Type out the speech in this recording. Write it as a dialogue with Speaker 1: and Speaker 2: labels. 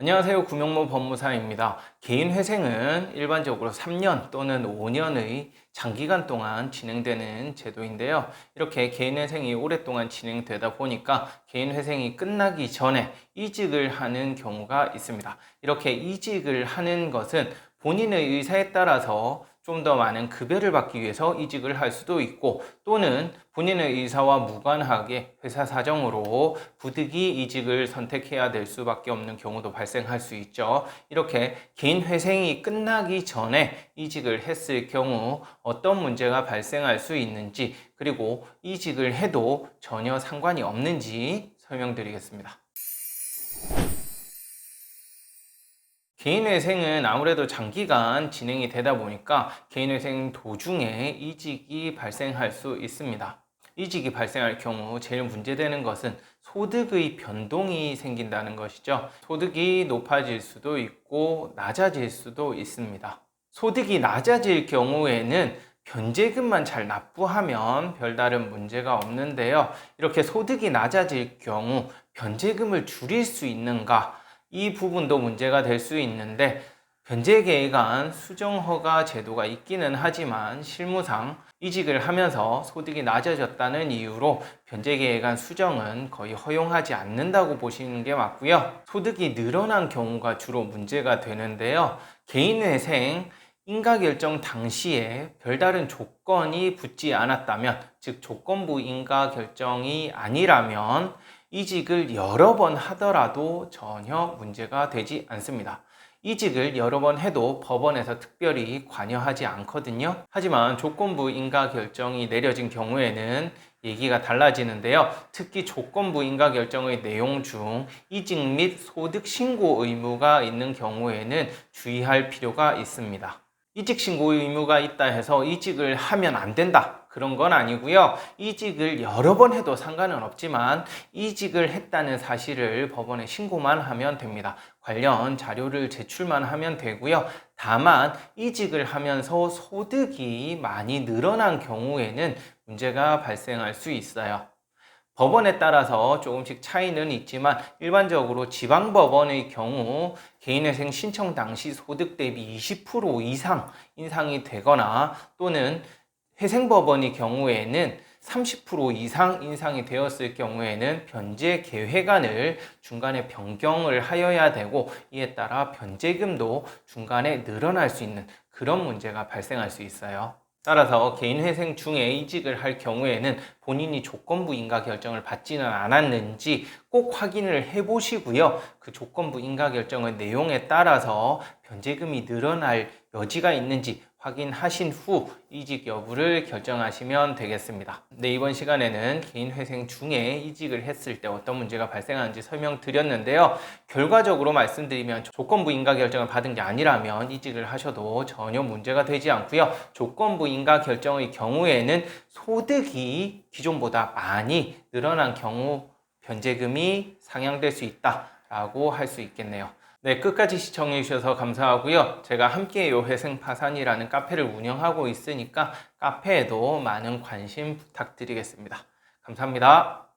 Speaker 1: 안녕하세요. 구명모 법무사입니다. 개인회생은 일반적으로 3년 또는 5년의 장기간 동안 진행되는 제도인데요. 이렇게 개인회생이 오랫동안 진행되다 보니까 개인회생이 끝나기 전에 이직을 하는 경우가 있습니다. 이렇게 이직을 하는 것은 본인의 의사에 따라서 좀 더 많은 급여를 받기 위해서 이직을 할 수도 있고, 또는 본인의 의사와 무관하게 회사 사정으로 부득이 이직을 선택해야 될 수밖에 없는 경우도 발생할 수 있죠. 이렇게 개인 회생이 끝나기 전에 이직을 했을 경우 어떤 문제가 발생할 수 있는지, 그리고 이직을 해도 전혀 상관이 없는지 설명드리겠습니다. 개인회생은 아무래도 장기간 진행이 되다 보니까 개인회생 도중에 이직이 발생할 수 있습니다. 이직이 발생할 경우 제일 문제되는 것은 소득의 변동이 생긴다는 것이죠. 소득이 높아질 수도 있고 낮아질 수도 있습니다. 소득이 낮아질 경우에는 변제금만 잘 납부하면 별다른 문제가 없는데요. 이렇게 소득이 낮아질 경우 변제금을 줄일 수 있는가? 이 부분도 문제가 될 수 있는데, 변제계획안 수정허가 제도가 있기는 하지만 실무상 이직을 하면서 소득이 낮아졌다는 이유로 변제계획안 수정은 거의 허용하지 않는다고 보시는 게 맞고요. 소득이 늘어난 경우가 주로 문제가 되는데요. 개인회생 인가결정 당시에 별다른 조건이 붙지 않았다면, 즉 조건부 인가결정이 아니라면 이직을 여러 번 하더라도 전혀 문제가 되지 않습니다. 이직을 여러 번 해도 법원에서 특별히 관여하지 않거든요. 하지만 조건부 인가 결정이 내려진 경우에는 얘기가 달라지는데요. 특히 조건부 인가 결정의 내용 중 이직 및 소득 신고 의무가 있는 경우에는 주의할 필요가 있습니다. 이직 신고 의무가 있다 해서 이직을 하면 안 된다, 그런 건 아니고요. 이직을 여러 번 해도 상관은 없지만 이직을 했다는 사실을 법원에 신고만 하면 됩니다. 관련 자료를 제출만 하면 되고요. 다만 이직을 하면서 소득이 많이 늘어난 경우에는 문제가 발생할 수 있어요. 법원에 따라서 조금씩 차이는 있지만 일반적으로 지방법원의 경우 개인회생 신청 당시 소득 대비 20% 이상 인상이 되거나, 또는 회생법원의 경우에는 30% 이상 인상이 되었을 경우에는 변제 계획안을 중간에 변경을 하여야 되고, 이에 따라 변제금도 중간에 늘어날 수 있는 그런 문제가 발생할 수 있어요. 따라서 개인회생 중에 이직을 할 경우에는 본인이 조건부 인가 결정을 받지는 않았는지 꼭 확인을 해보시고요. 그 조건부 인가 결정의 내용에 따라서 변제금이 늘어날 여지가 있는지 확인하신 후 이직 여부를 결정하시면 되겠습니다. 네, 이번 시간에는 개인회생 중에 이직을 했을 때 어떤 문제가 발생하는지 설명드렸는데요. 결과적으로 말씀드리면 조건부 인가 결정을 받은 게 아니라면 이직을 하셔도 전혀 문제가 되지 않고요. 조건부 인가 결정의 경우에는 소득이 기존보다 많이 늘어난 경우 변제금이 상향될 수 있다라고 할 수 있겠네요. 네, 끝까지 시청해 주셔서 감사하고요. 제가 함께해요 회생파산이라는 카페를 운영하고 있으니까 카페에도 많은 관심 부탁드리겠습니다. 감사합니다.